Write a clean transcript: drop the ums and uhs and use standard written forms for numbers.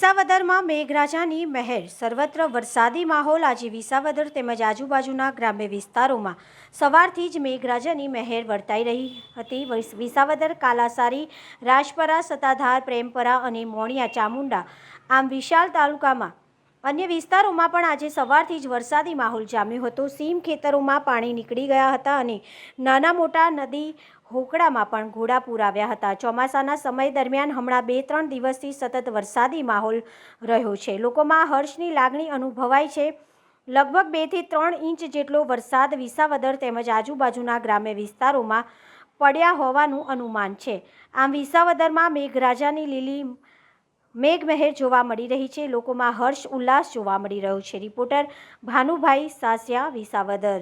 વિસાવદરમાં મેઘરાજાની મહેર, સર્વત્ર વરસાદી માહોલ। આજે વિસાવદર તેમજ આજુબાજુના ગ્રામ્ય વિસ્તારોમાં સવારથી જ મેઘરાજાની મહેર વર્તાઈ રહી હતી। વિસાવદર, કાલાસારી, રાજપરા, સત્તાધાર, પ્રેમપરા અને મોણિયા ચામુંડા આમ વિશાળ તાલુકામાં અન્ય વિસ્તારોમાં પણ આજે સવારથી જ વરસાદી માહોલ જામ્યો હતો। સીમ ખેતરોમાં પાણી નીકળી ગયા હતા અને નાના મોટા નદી હોકળામાં પણ ઘોડાપૂર આવ્યા હતા। ચોમાસાના સમય દરમિયાન હમણાં 2-3 દિવસથી સતત વરસાદી માહોલ રહ્યો છે। લોકોમાં હર્ષની લાગણી અનુભવાય છે। લગભગ 2 થી 3 ઇંચ જેટલો વરસાદ વિસાવદર તેમજ આજુબાજુના ગ્રામ્ય વિસ્તારોમાં પડ્યા હોવાનું અનુમાન છે। આમ વિસાવદરમાં મેઘરાજાની લીલી મેઘમહેર જોવા મળી રહી છે। લોકોમાં હર્ષ ઉલ્લાસ જોવા મળી રહ્યો છે। રિપોર્ટર ભાનુભાઈ સાસિયા, વિસાવદર।